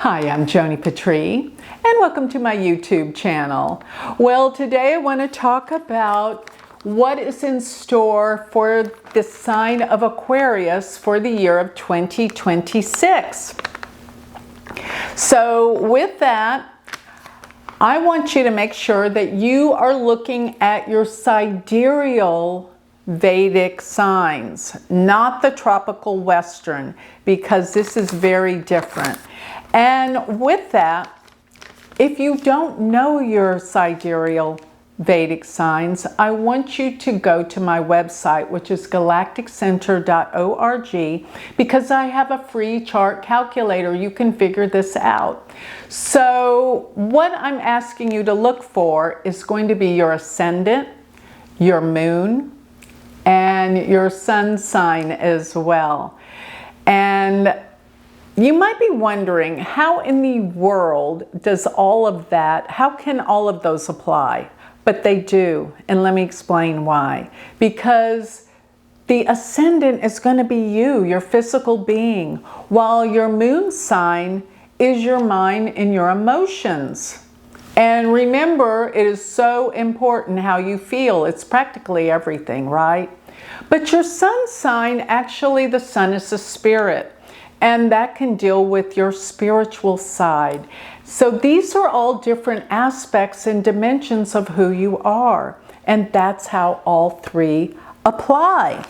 Hi, I'm Joni Patry, and welcome to my YouTube channel. Well, today I want to talk about what is in store for the sign of Aquarius for the year of 2026. So with that, I want you to make sure that you are looking at your sidereal Vedic signs, not the tropical Western, because this is very different. And with that, if you don't know your sidereal Vedic signs, I want you to go to my website, which is galacticcenter.org, because I have a free chart calculator. You can figure this out. So what I'm asking you to look for is going to be your ascendant, your moon, and your sun sign as well. And you might be wondering, how in the world does all of that, how can all of those apply? But they do, and let me explain why. Because the ascendant is going to be you, your physical being, while your moon sign is your mind and your emotions. And remember, it is so important how you feel. It's practically everything, right? But your sun sign, actually the sun is the spirit. And that can deal with your spiritual side. So these are all different aspects and dimensions of who you are. And that's how all three apply.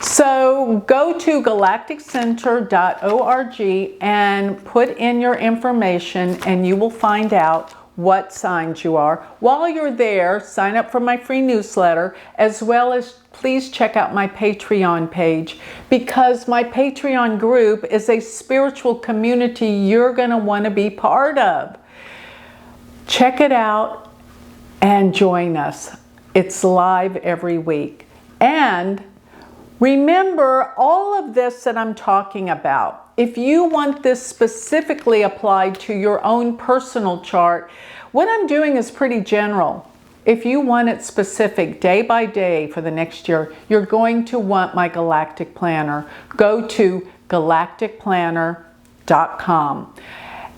So go to galacticcenter.org and put in your information, and you will find out what signs you are. While you're there, sign up for my free newsletter, as well as please check out my Patreon page, because my Patreon group is a spiritual community you're going to want to be part of. Check it out and join us. It's live every week. And remember, all of this that I'm talking about, if you want this specifically applied to your own personal chart, what I'm doing is pretty general. If you want it specific day by day for the next year, you're going to want my Galactic Planner. Go to galacticplanner.com.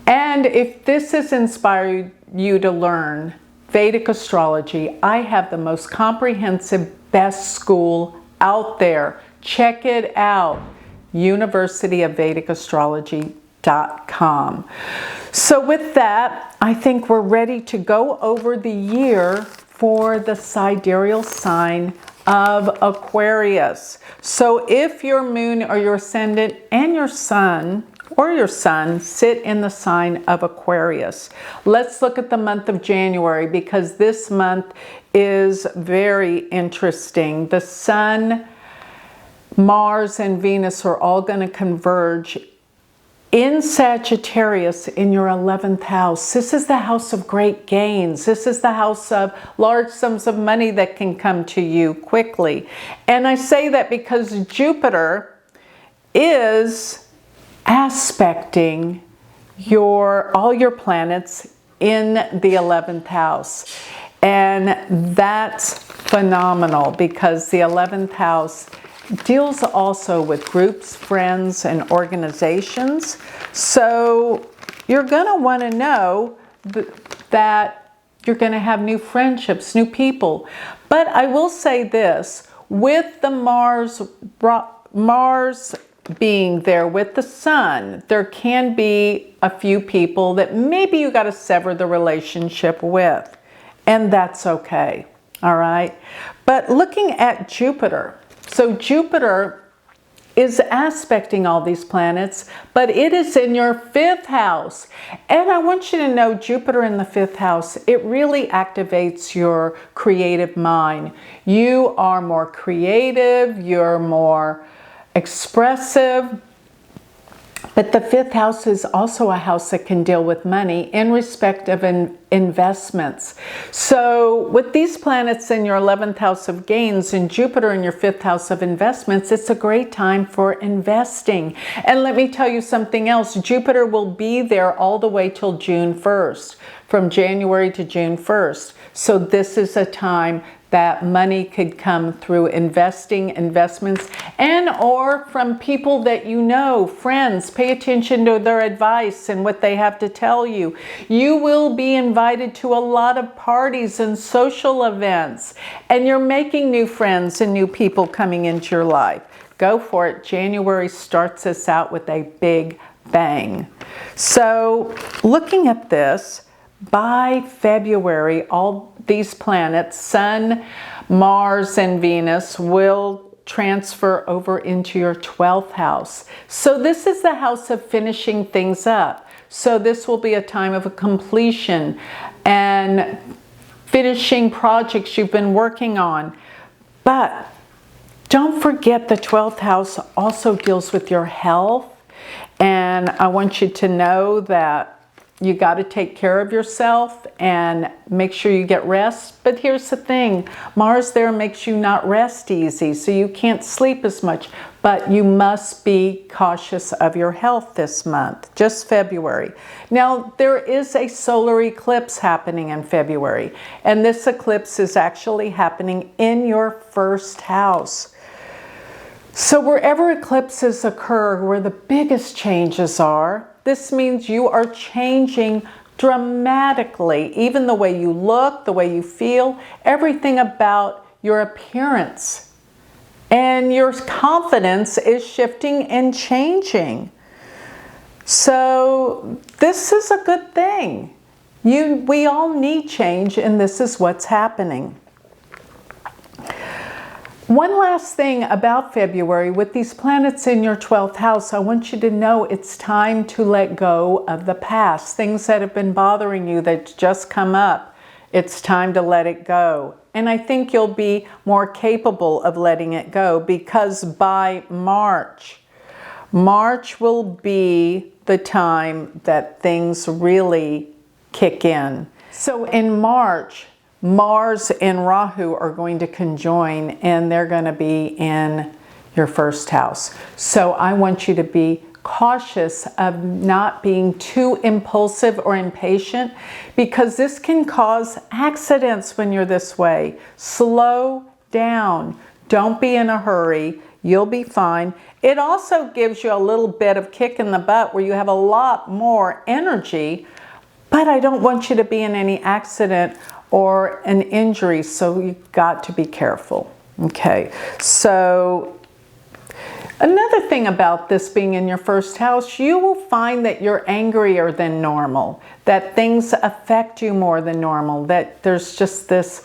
And if this has inspired you to learn Vedic astrology, I have the most comprehensive, best school out there. Check it out. universityofvedicastrology.com. So with that, I think we're ready to go over the year for the sidereal sign of Aquarius. So if your moon or your ascendant and your sun sit in the sign of Aquarius. Let's look at the month of January, because this month is very interesting. The sun, Mars, and Venus are all going to converge in Sagittarius in your 11th house. This is the house of great gains. This is the house of large sums of money that can come to you quickly. And I say that because Jupiter is aspecting all your planets in the 11th house. And that's phenomenal, because the 11th house deals also with groups, friends, and organizations. So you're going to want to know that you're going to have new friendships, new people. But I will say this, with the Mars being there with the sun, there can be a few people that maybe you got to sever the relationship with. And that's okay. All right. But looking at Jupiter, so Jupiter is aspecting all these planets, but it is in your 5th house. And I want you to know, Jupiter in the 5th house, it really activates your creative mind. You are more creative, you're more expressive. But the 5th house is also a house that can deal with money in respect of investments. So with these planets in your 11th house of gains and Jupiter in your 5th house of investments, it's a great time for investing. And let me tell you something else. Jupiter will be there all the way till June 1st, from January to June 1st. So this is a time that money could come through investments, and or from people that you know, friends. Pay attention to their advice and what they have to tell you. You will be invited to a lot of parties and social events, and you're making new friends and new people coming into your life. Go for it. January starts us out with a big bang. So looking at this, by February, all these planets, Sun, Mars, and Venus, will transfer over into your 12th house. So this is the house of finishing things up. So this will be a time of a completion and finishing projects you've been working on. But don't forget, the 12th house also deals with your health. And I want you to know that you got to take care of yourself and make sure you get rest. But here's the thing, Mars there makes you not rest easy, so you can't sleep as much. But you must be cautious of your health this month, just February. Now, there is a solar eclipse happening in February, and this eclipse is actually happening in your first house. So wherever eclipses occur, where the biggest changes are, this means you are changing dramatically. Even the way you look, the way you feel, everything about your appearance. And your confidence is shifting and changing. So this is a good thing. We all need change, and this is what's happening. One last thing about February, with these planets in your 12th house, I want you to know it's time to let go of the past. Things that have been bothering you that just come up, it's time to let it go. And I think you'll be more capable of letting it go, because by March will be the time that things really kick in. So in March, Mars and Rahu are going to conjoin, and they're going to be in your first house. So I want you to be cautious of not being too impulsive or impatient, because this can cause accidents when you're this way. Slow down. Don't be in a hurry. You'll be fine. It also gives you a little bit of kick in the butt where you have a lot more energy, but I don't want you to be in any accident or an injury, so you've got to be careful. Okay, so another thing about this being in your first house, you will find that you're angrier than normal, that things affect you more than normal, that there's just this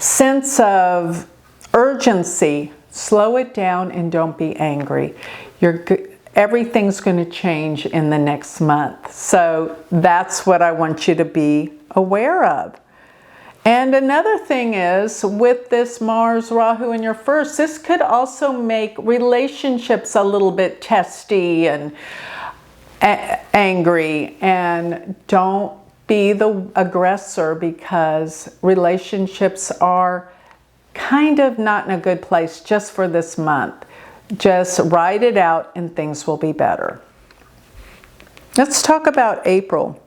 sense of urgency. Slow it down and don't be angry. Everything's going to change in the next month. So that's what I want you to be aware of. And another thing is, with this Mars-Rahu in your first, this could also make relationships a little bit testy and angry. And don't be the aggressor, because relationships are kind of not in a good place just for this month. Just ride it out and things will be better. Let's talk about April.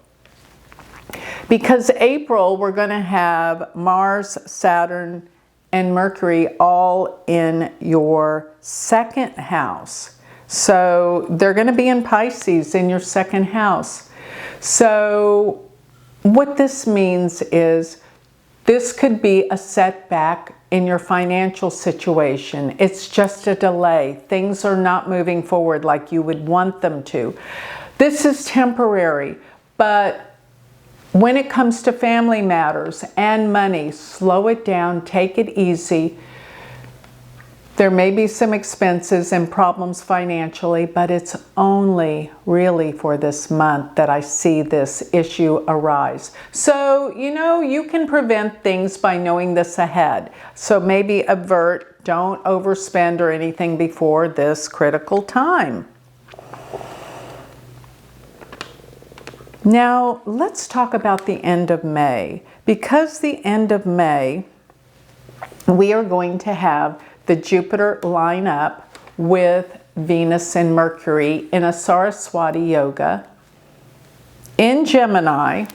Because April, we're going to have Mars, Saturn, and Mercury all in your second house. So they're going to be in Pisces in your second house. So what this means is this could be a setback in your financial situation. It's just a delay. Things are not moving forward like you would want them to. This is temporary, but when it comes to family matters and money, slow it down, take it easy. There may be some expenses and problems financially, but it's only really for this month that I see this issue arise. So, you can prevent things by knowing this ahead. So maybe avert, don't overspend or anything before this critical time. Now, let's talk about the end of May. Because the end of May, we are going to have the Jupiter line up with Venus and Mercury in a Saraswati yoga in Gemini,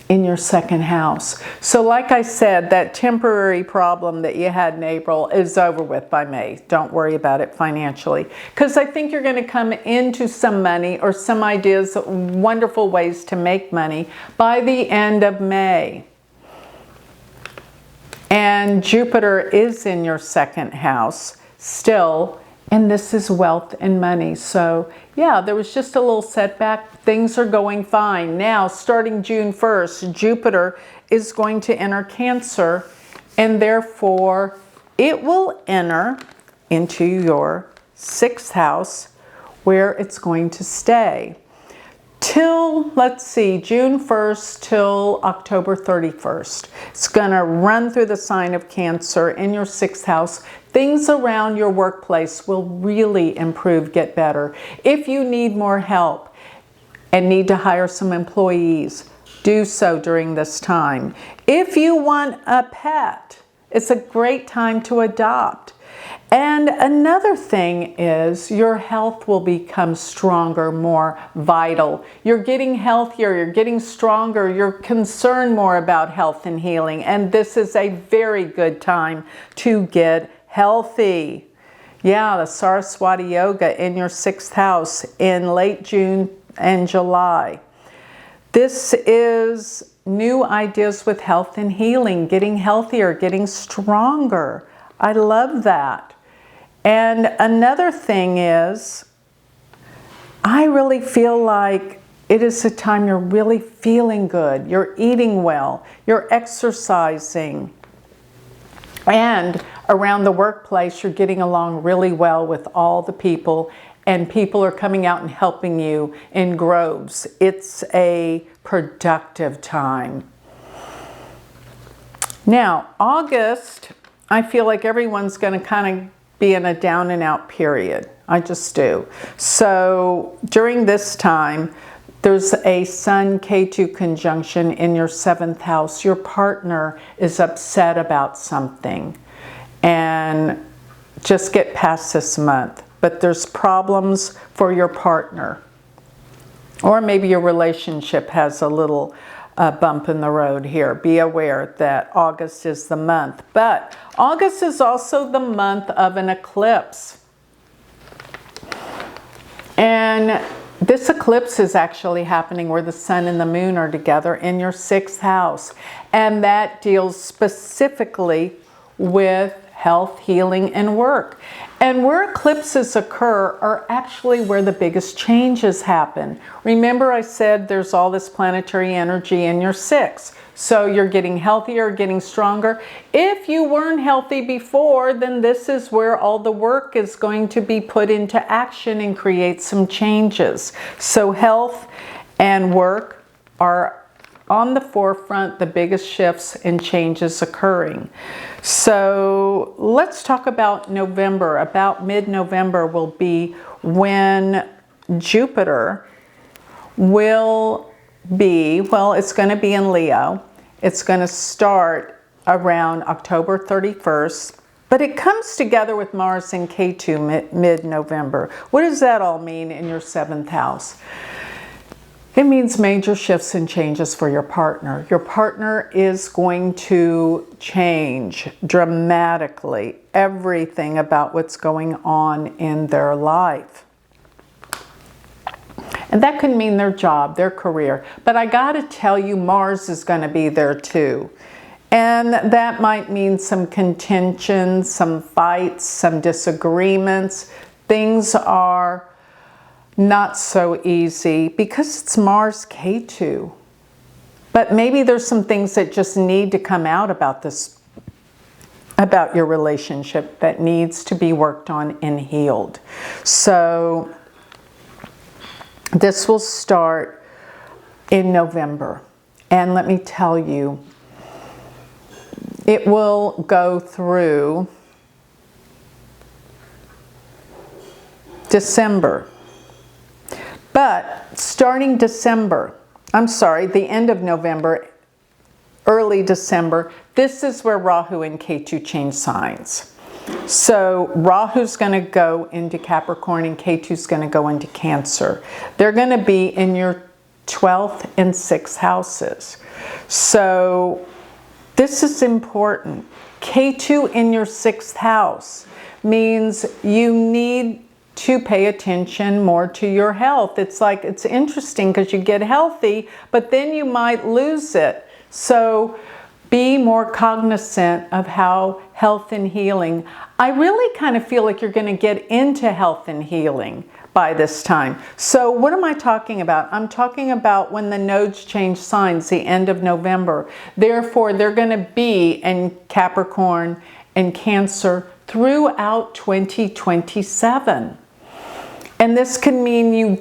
in your second house. So like I said, that temporary problem that you had in April is over with by May. Don't worry about it financially, because I think you're going to come into some money or some ideas, wonderful ways to make money by the end of May. And Jupiter is in your second house still, and this is wealth and money. So yeah, there was just a little setback. Things are going fine. Now, starting June 1st, Jupiter is going to enter Cancer, and therefore it will enter into your 6th house, where it's going to stay till, let's see, June 1st till October 31st. It's going to run through the sign of Cancer in your 6th house. Things around your workplace will really improve, get better. If you need more help and need to hire some employees, do so during this time. If you want a pet, it's a great time to adopt. And another thing is your health will become stronger, more vital. You're getting healthier, you're getting stronger, you're concerned more about health and healing. And this is a very good time to get healthy. Yeah, the Saraswati Yoga in your 6th house in late June and July. This is new ideas with health and healing, getting healthier, getting stronger. I love that. And another thing is, I really feel like it is a time you're really feeling good. You're eating well, you're exercising. And around the workplace, you're getting along really well with all the people, and people are coming out and helping you in groves. It's a productive time. Now, August, I feel like everyone's going to kind of be in a down and out period. I just do. So during this time, there's a Sun-Ketu conjunction in your 7th house. Your partner is upset about something, and just get past this month. But there's problems for your partner, or maybe your relationship has a little bump in the road here. Be aware that August is the month, but August is also the month of an eclipse. And this eclipse is actually happening where the sun and the moon are together in your 6th house. And that deals specifically with health, healing, and work. And where eclipses occur are actually where the biggest changes happen. Remember I said there's all this planetary energy in your 6th. So you're getting healthier, getting stronger. If you weren't healthy before, then this is where all the work is going to be put into action and create some changes. So health and work are on the forefront, the biggest shifts and changes occurring. So let's talk about November. About mid-November will be when Jupiter will be, well, it's going to be in Leo. It's going to start around October 31st, but it comes together with Mars and Ketu mid-November. What does that all mean in your 7th house? It means major shifts and changes for your partner. Your partner is going to change dramatically everything about what's going on in their life. And that could mean their job, their career. But I got to tell you, Mars is going to be there too. And that might mean some contention, some fights, some disagreements. Things are not so easy because it's Mars Ketu. But maybe there's some things that just need to come out about this, about your relationship, that needs to be worked on and healed. So this will start in November. And let me tell you, it will go through December. But starting December, I'm sorry, the end of November, early December, this is where Rahu and Ketu change signs. So Rahu's going to go into Capricorn and Ketu's going to go into Cancer. They're going to be in your 12th, and 6th houses. So this is important. Ketu in your 6th house means you need to pay attention more to your health. It's like, it's interesting because you get healthy, but then you might lose it. So be more cognizant of how health and healing. I really kind of feel like you're going to get into health and healing by this time. So what am I talking about? I'm talking about when the nodes change signs, the end of November. Therefore, they're going to be in Capricorn and Cancer throughout 2027. And this can mean you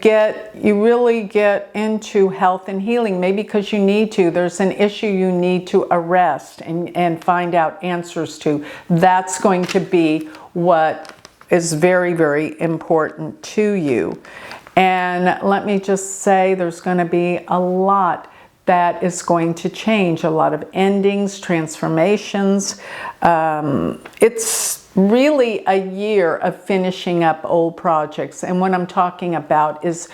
really get into health and healing, maybe because you need to. There's an issue you need to arrest and find out answers to. That's going to be what is very, very important to you. And let me just say, there's going to be a lot that is going to change, a lot of endings, transformations. It's really a year of finishing up old projects. And what I'm talking about is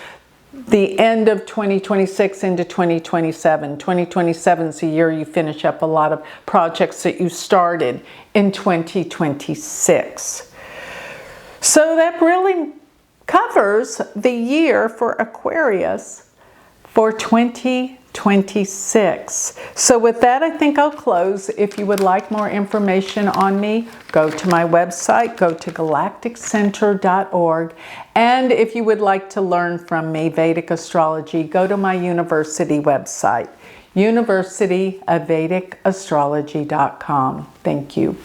the end of 2026 into 2027. 2027 is the year you finish up a lot of projects that you started in 2026. So that really covers the year for Aquarius for 2026. So with that, I think I'll close. If you would like more information on me, go to my website, go to galacticcenter.org. And if you would like to learn from me, Vedic astrology, go to my university website, universityofvedicastrology.com. Thank you.